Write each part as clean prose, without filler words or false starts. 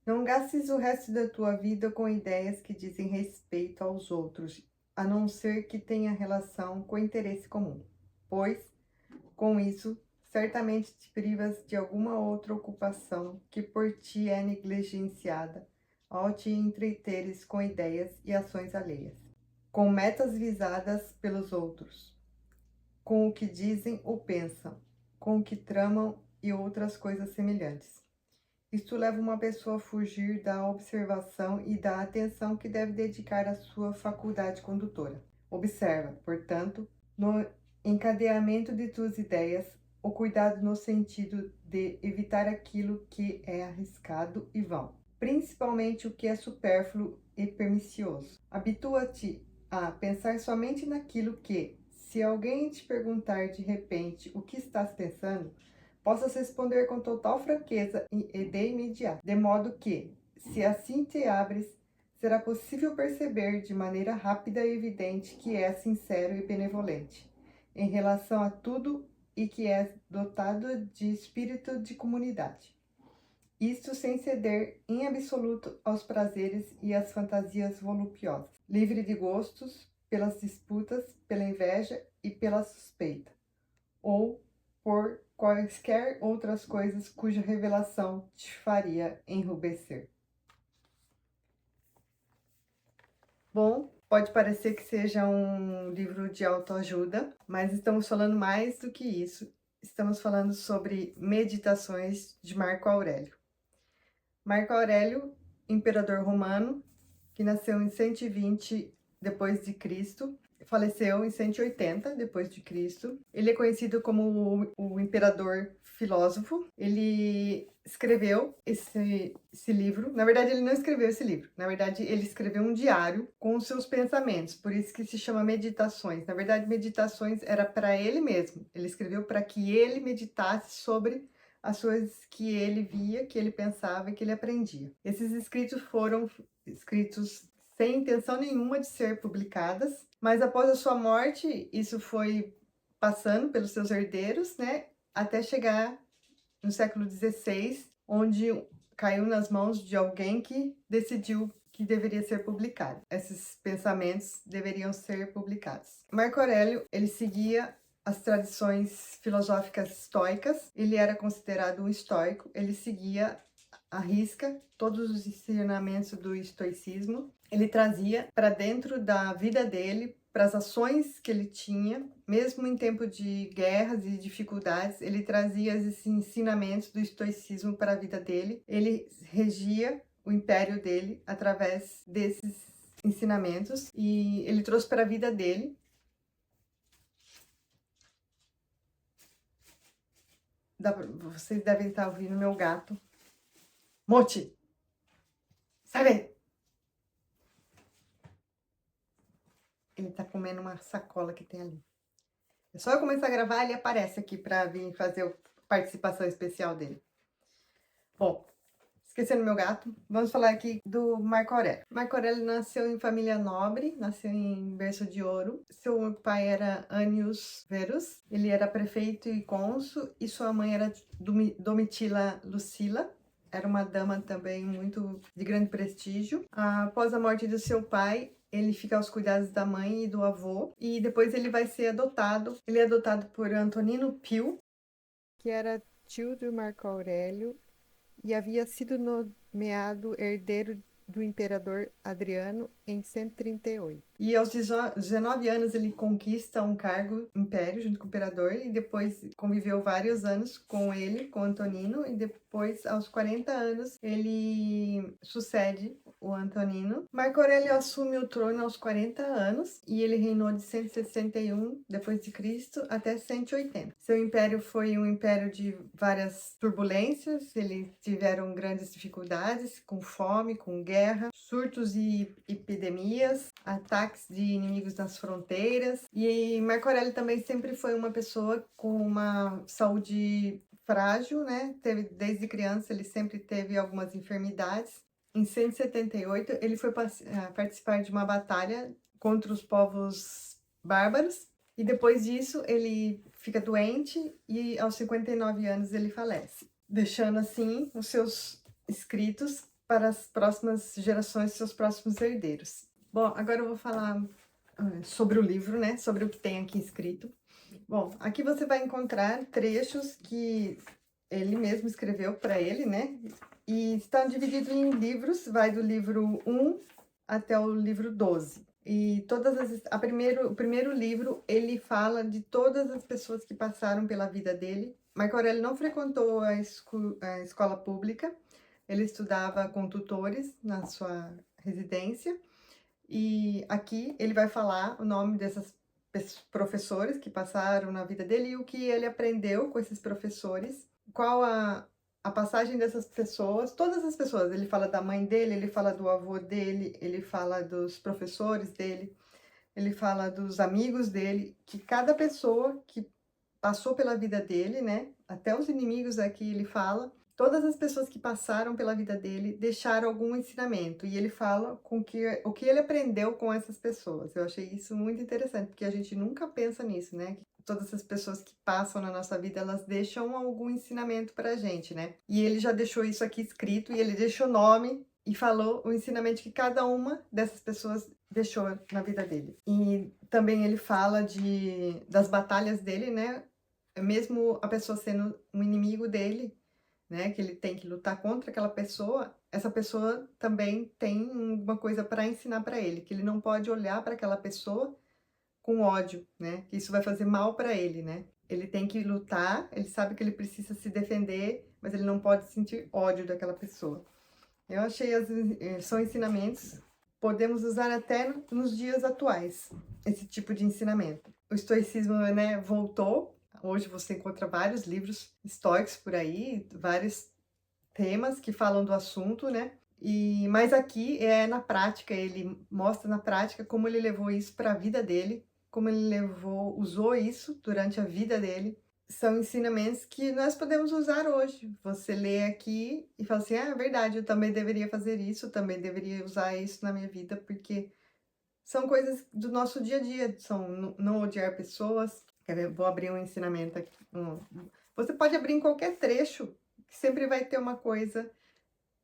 Não gastes o resto da tua vida com ideias que dizem respeito aos outros, a não ser que tenha relação com o interesse comum, pois, com isso, certamente te privas de alguma outra ocupação que por ti é negligenciada ao te entreteres com ideias e ações alheias, com metas visadas pelos outros, com o que dizem ou pensam, com o que tramam e outras coisas semelhantes. Isto leva uma pessoa a fugir da observação e da atenção que deve dedicar à sua faculdade condutora. Observa, portanto, no encadeamento de tuas ideias, o cuidado no sentido de evitar aquilo que é arriscado e vão, principalmente o que é supérfluo e pernicioso. Habitua-te a pensar somente naquilo que, se alguém te perguntar de repente o que estás pensando, possas responder com total franqueza e de imediato, de modo que, se assim te abres, será possível perceber de maneira rápida e evidente que és sincero e benevolente em relação a tudo e que és dotado de espírito de comunidade. Isto sem ceder em absoluto aos prazeres e às fantasias volupiosas, livre de gostos pelas disputas, pela inveja e pela suspeita, ou por quaisquer outras coisas cuja revelação te faria enrubescer. Bom, pode parecer que seja um livro de autoajuda, mas estamos falando mais do que isso. Estamos falando sobre Meditações de Marco Aurélio. Marco Aurélio, imperador romano, que nasceu em 120 depois de Cristo, faleceu em 180 depois de Cristo. Ele é conhecido como o imperador filósofo. Ele escreveu esse livro. Na verdade, ele não escreveu esse livro. Na verdade, ele escreveu um diário com os seus pensamentos. Por isso que se chama Meditações. Na verdade, Meditações era para ele mesmo. Ele escreveu para que ele meditasse sobre as coisas que ele via, que ele pensava e que ele aprendia. Esses escritos foram escritos sem intenção nenhuma de ser publicadas, mas após a sua morte, isso foi passando pelos seus herdeiros, né, até chegar no século XVI, onde caiu nas mãos de alguém que decidiu que deveria ser publicado. Esses pensamentos deveriam ser publicados. Marco Aurélio, ele seguia as tradições filosóficas estoicas, ele era considerado um estoico, ele seguia à risca todos os ensinamentos do estoicismo, ele trazia para dentro da vida dele, para as ações que ele tinha, mesmo em tempo de guerras e dificuldades, ele trazia esses ensinamentos do estoicismo para a vida dele, ele regia o império dele através desses ensinamentos e ele trouxe para a vida dele. Vocês devem estar ouvindo meu gato. Moti! Sai daí! Ele tá comendo uma sacola que tem ali. É só eu começar a gravar, ele aparece aqui para vir fazer a participação especial dele. Bom, esquecendo meu gato, vamos falar aqui do Marco Aurélio. Marco Aurélio nasceu em família nobre, nasceu em berço de ouro. Seu pai era Annius Verus, ele era prefeito e cônsul, e sua mãe era Domitila Lucila. Era uma dama também muito de grande prestígio. Após a morte do seu pai, ele fica aos cuidados da mãe e do avô, e depois ele vai ser adotado. Ele é adotado por Antonino Pio, que era tio do Marco Aurélio e havia sido nomeado herdeiro do imperador Adriano em 138. E aos 19 anos ele conquista um cargo império junto com o imperador e depois conviveu vários anos com ele, com Antonino, e depois aos 40 anos ele sucede o Antonino. Marco Aurélio assume o trono aos 40 anos e ele reinou de 161 depois de Cristo até 180. Seu império foi um império de várias turbulências, eles tiveram grandes dificuldades com fome, com guerra, surtos e epidemias, ataques de inimigos nas fronteiras. E Marco Aurélio também sempre foi uma pessoa com uma saúde frágil, né? Desde criança ele sempre teve algumas enfermidades. Em 178 ele foi participar de uma batalha contra os povos bárbaros e depois disso ele fica doente e aos 59 anos ele falece, deixando assim os seus escritos para as próximas gerações, seus próximos herdeiros. Bom, agora eu vou falar sobre o livro, né? Sobre o que tem aqui escrito. Bom, aqui você vai encontrar trechos que ele mesmo escreveu para ele, né? E estão divididos em livros, vai do livro 1 até o livro 12. E o primeiro livro, ele fala de todas as pessoas que passaram pela vida dele. Marco Aurélio não frequentou a escola pública, ele estudava com tutores na sua residência. E aqui ele vai falar o nome desses professores que passaram na vida dele e o que ele aprendeu com esses professores, qual a passagem dessas pessoas, todas as pessoas. Ele fala da mãe dele, ele fala do avô dele, ele fala dos professores dele, ele fala dos amigos dele, que cada pessoa que passou pela vida dele, né? Até os inimigos aqui ele fala. Todas as pessoas que passaram pela vida dele deixaram algum ensinamento. E ele fala o que ele aprendeu com essas pessoas. Eu achei isso muito interessante, porque a gente nunca pensa nisso, né? Todas as pessoas que passam na nossa vida, elas deixam algum ensinamento pra gente, né? E ele já deixou isso aqui escrito, e ele deixou nome e falou o ensinamento que cada uma dessas pessoas deixou na vida dele. E também ele fala das batalhas dele, né? Mesmo a pessoa sendo um inimigo dele, né, que ele tem que lutar contra aquela pessoa, essa pessoa também tem uma coisa para ensinar para ele, que ele não pode olhar para aquela pessoa com ódio, né? Que isso vai fazer mal para ele, né? Ele tem que lutar, ele sabe que ele precisa se defender, mas ele não pode sentir ódio daquela pessoa. Eu achei são ensinamentos, podemos usar até nos dias atuais, esse tipo de ensinamento. O estoicismo, né, voltou. Hoje você encontra vários livros estoicos por aí, vários temas que falam do assunto, né? Mas aqui é na prática, ele mostra na prática como ele levou isso para a vida dele, como ele usou isso durante a vida dele. São ensinamentos que nós podemos usar hoje. Você lê aqui e fala assim: ah, é verdade, eu também deveria fazer isso, eu também deveria usar isso na minha vida, porque são coisas do nosso dia a dia, são não odiar pessoas. Quer ver? Vou abrir um ensinamento aqui. Você pode abrir em qualquer trecho, que sempre vai ter uma coisa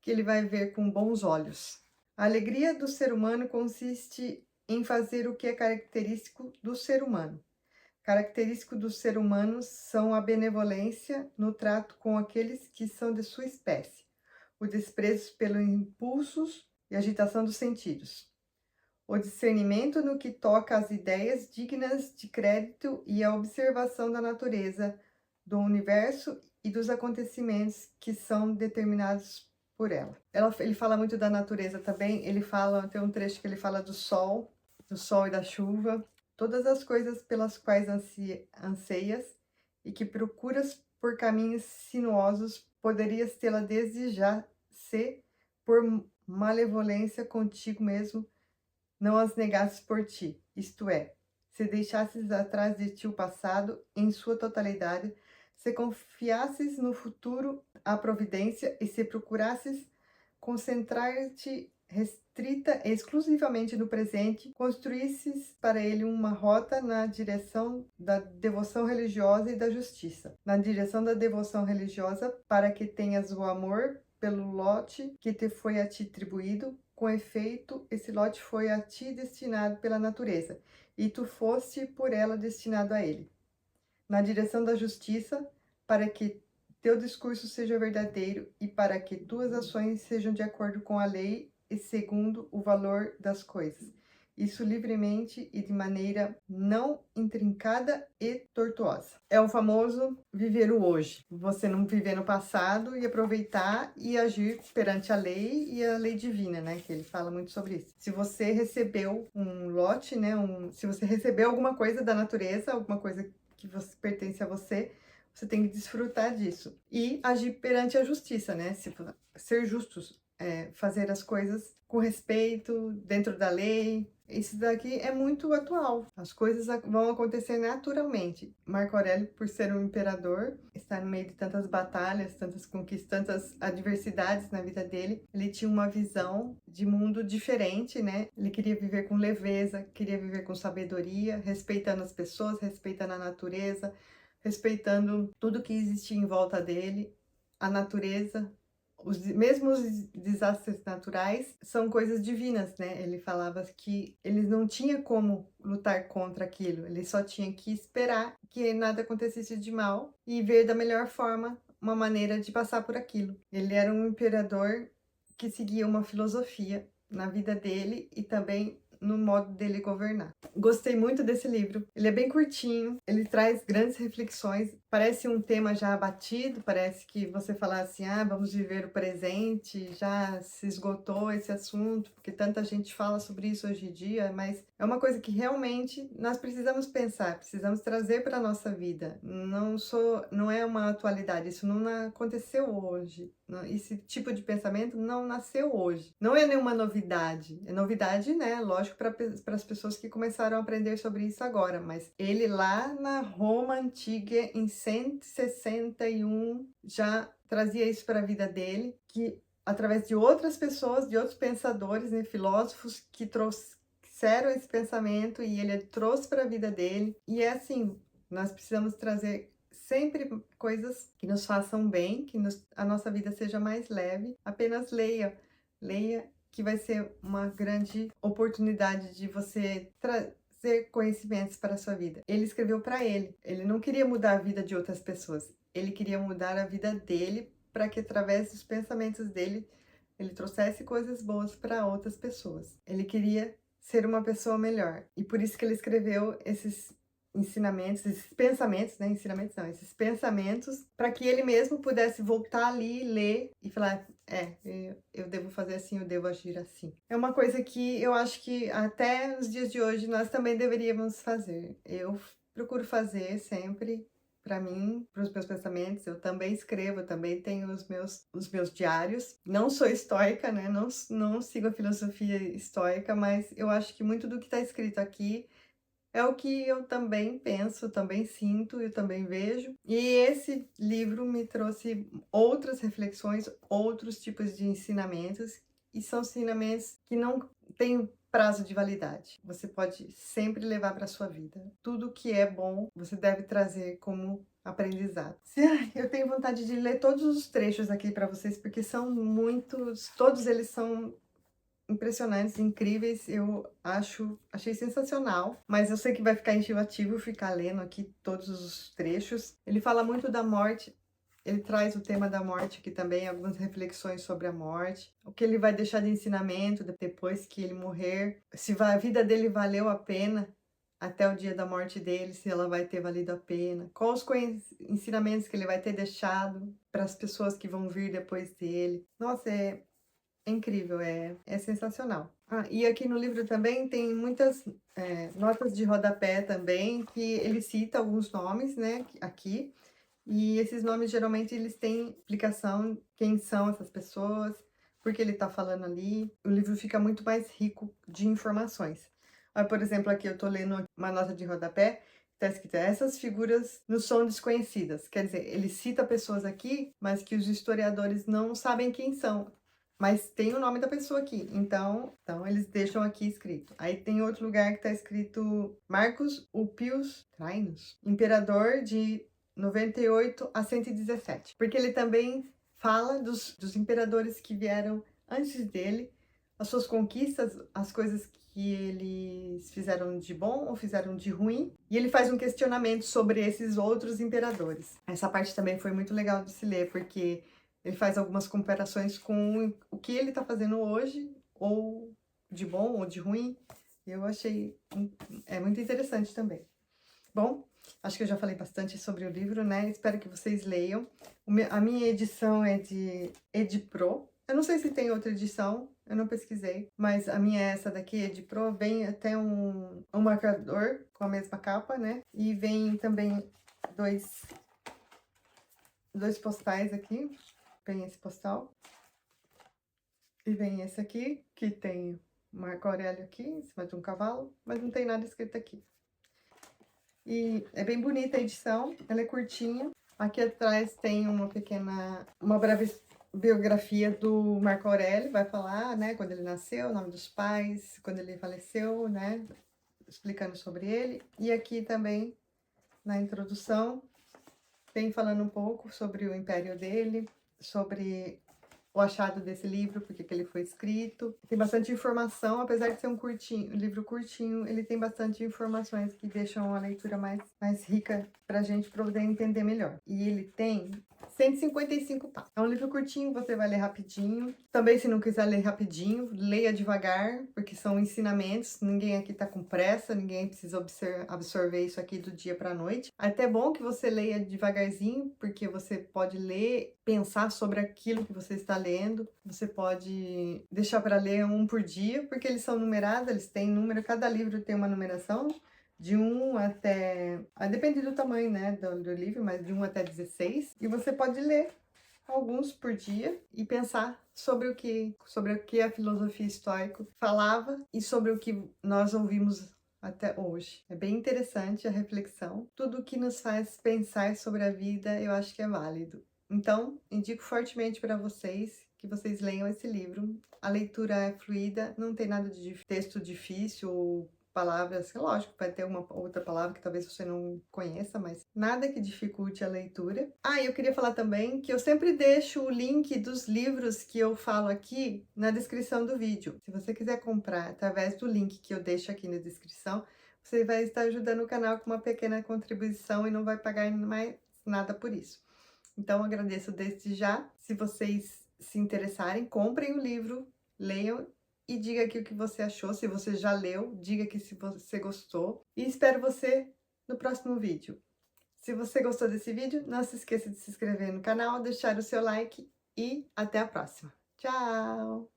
que ele vai ver com bons olhos. A alegria do ser humano consiste em fazer o que é característico do ser humano. Característico do ser humano são a benevolência no trato com aqueles que são de sua espécie, o desprezo pelos impulsos e agitação dos sentidos, o discernimento no que toca às ideias dignas de crédito e a observação da natureza, do universo e dos acontecimentos que são determinados por ela. Ele fala muito da natureza também, tem um trecho que ele fala do sol e da chuva, todas as coisas pelas quais anseias e que procuras por caminhos sinuosos, poderias tê-la desde já, se, por malevolência contigo mesmo, não as negasses por ti, isto é, se deixasses atrás de ti o passado em sua totalidade, se confiasses no futuro à providência e se procurasses concentrar-te restrita exclusivamente no presente, construísses para ele uma rota na direção da devoção religiosa e da justiça. Na direção da devoção religiosa, para que tenhas o amor pelo lote que te foi a ti atribuído, com efeito, esse lote foi a ti destinado pela natureza, e tu foste por ela destinado a ele. Na direção da justiça, para que teu discurso seja verdadeiro e para que tuas ações sejam de acordo com a lei e segundo o valor das coisas. Isso livremente e de maneira não intrincada e tortuosa. É o famoso viver o hoje. Você não viver no passado e aproveitar e agir perante a lei e a lei divina, né? Que ele fala muito sobre isso. Se você recebeu um lote, né? Se você recebeu alguma coisa da natureza, alguma coisa que pertence a você, você tem que desfrutar disso. E agir perante a justiça, né? Ser justos, fazer as coisas com respeito, dentro da lei. Isso daqui é muito atual. As coisas vão acontecer naturalmente. Marco Aurélio, por ser um imperador, estar no meio de tantas batalhas, tantas conquistas, tantas adversidades na vida dele, ele tinha uma visão de mundo diferente, né? Ele queria viver com leveza, queria viver com sabedoria, respeitando as pessoas, respeitando a natureza, respeitando tudo que existia em volta dele, a natureza, mesmo os desastres naturais são coisas divinas, né? Ele falava que ele não tinha como lutar contra aquilo, ele só tinha que esperar que nada acontecesse de mal e ver da melhor forma uma maneira de passar por aquilo. Ele era um imperador que seguia uma filosofia na vida dele e também no modo dele governar. Gostei muito desse livro. Ele é bem curtinho, ele traz grandes reflexões. Parece um tema já abatido, parece que você falar assim, ah, vamos viver o presente, já se esgotou esse assunto, porque tanta gente fala sobre isso hoje em dia, mas é uma coisa que realmente nós precisamos pensar, precisamos trazer para a nossa vida. Não é uma atualidade, isso não aconteceu hoje. Esse tipo de pensamento não nasceu hoje. Não é nenhuma novidade. É novidade, né? Lógico, para as pessoas que começaram a aprender sobre isso agora. Mas ele lá na Roma Antiga, em 161, já trazia isso para a vida dele, que através de outras pessoas, de outros pensadores, né, filósofos que trouxeram esse pensamento e ele trouxe para a vida dele. E é assim, nós precisamos trazer sempre coisas que nos façam bem, que a nossa vida seja mais leve. Apenas leia, leia, que vai ser uma grande oportunidade de você trazer conhecimentos para a sua vida. Ele escreveu para ele, ele não queria mudar a vida de outras pessoas, ele queria mudar a vida dele para que através dos pensamentos dele ele trouxesse coisas boas para outras pessoas. Ele queria ser uma pessoa melhor e por isso que ele escreveu esses ensinamentos, esses pensamentos, né? Ensinamentos não, esses pensamentos, para que ele mesmo pudesse voltar ali, ler e falar: eu devo fazer assim, eu devo agir assim. É uma coisa que eu acho que até nos dias de hoje nós também deveríamos fazer. Eu procuro fazer sempre. Para mim, para os meus pensamentos, eu também escrevo, eu também tenho os meus diários. Não sou estoica, né? Não sigo a filosofia estoica, mas eu acho que muito do que está escrito aqui é o que eu também penso, também sinto, eu também vejo. E esse livro me trouxe outras reflexões, outros tipos de ensinamentos, e são ensinamentos que não têm prazo de validade. Você pode sempre levar para a sua vida. Tudo que é bom, você deve trazer como aprendizado. Eu tenho vontade de ler todos os trechos aqui para vocês, porque são muitos, todos eles são impressionantes, incríveis, achei sensacional, mas eu sei que vai ficar enjoativo ficar lendo aqui todos os trechos. Ele fala muito da morte, ele traz o tema da morte aqui também, algumas reflexões sobre a morte, o que ele vai deixar de ensinamento depois que ele morrer, se a vida dele valeu a pena até o dia da morte dele, se ela vai ter valido a pena, quais os ensinamentos que ele vai ter deixado para as pessoas que vão vir depois dele. Nossa, é incrível, é sensacional. Ah, e aqui no livro também tem muitas notas de rodapé também, que ele cita alguns nomes, né, aqui, e esses nomes geralmente eles têm explicação quem são essas pessoas, porque ele está falando ali. O livro fica muito mais rico de informações. Ah, por exemplo, aqui eu estou lendo uma nota de rodapé, está escrito: essas figuras nos são desconhecidas. Quer dizer, ele cita pessoas aqui, mas que os historiadores não sabem quem são. Mas tem o nome da pessoa aqui, então eles deixam aqui escrito. Aí tem outro lugar que está escrito Marcus Ulpius Trainus, imperador de 98 a 117. Porque ele também fala dos imperadores que vieram antes dele, as suas conquistas, as coisas que eles fizeram de bom ou fizeram de ruim, e ele faz um questionamento sobre esses outros imperadores. Essa parte também foi muito legal de se ler, porque ele faz algumas comparações com o que ele está fazendo hoje, ou de bom ou de ruim. Eu achei muito interessante também. Bom, acho que eu já falei bastante sobre o livro, né? Espero que vocês leiam. A minha edição é de Edipro. Eu não sei se tem outra edição, eu não pesquisei, mas a minha é essa daqui, Edipro. Vem até um marcador com a mesma capa, né? E vem também dois postais aqui. Vem esse postal. E vem esse aqui, que tem Marco Aurélio aqui, em cima de um cavalo, mas não tem nada escrito aqui. E é bem bonita a edição, ela é curtinha. Aqui atrás tem uma breve biografia do Marco Aurélio, vai falar, né, quando ele nasceu, o nome dos pais, quando ele faleceu, né, explicando sobre ele. E aqui também, na introdução, tem falando um pouco sobre o império dele, sobre o achado desse livro, porque que ele foi escrito. Tem bastante informação, apesar de ser um livro curtinho, ele tem bastante informações que deixam a leitura mais rica pra gente poder entender melhor. E ele tem 155 páginas. É um livro curtinho, você vai ler rapidinho. Também, se não quiser ler rapidinho, leia devagar, porque são ensinamentos. Ninguém aqui tá com pressa, ninguém precisa absorver isso aqui do dia pra noite. É até bom que você leia devagarzinho, porque você pode ler, pensar sobre aquilo que você está lendo. Você pode deixar para ler um por dia, porque eles são numerados, eles têm número, cada livro tem uma numeração. De 1 até... depende do tamanho, né, do livro, mas de 1 até 16. E você pode ler alguns por dia e pensar sobre o que a filosofia estoica falava e sobre o que nós ouvimos até hoje. É bem interessante a reflexão. Tudo que nos faz pensar sobre a vida, eu acho que é válido. Então, indico fortemente para vocês que vocês leiam esse livro. A leitura é fluida, não tem nada de texto difícil ou palavras, lógico, vai ter uma outra palavra que talvez você não conheça, mas nada que dificulte a leitura. Eu queria falar também que eu sempre deixo o link dos livros que eu falo aqui na descrição do vídeo. Se você quiser comprar através do link que eu deixo aqui na descrição, você vai estar ajudando o canal com uma pequena contribuição e não vai pagar mais nada por isso. Então, eu agradeço desde já. Se vocês se interessarem, comprem o livro, leiam e diga aqui o que você achou. Se você já leu, diga aqui se você gostou. E espero você no próximo vídeo. Se você gostou desse vídeo, não se esqueça de se inscrever no canal, deixar o seu like e até a próxima. Tchau!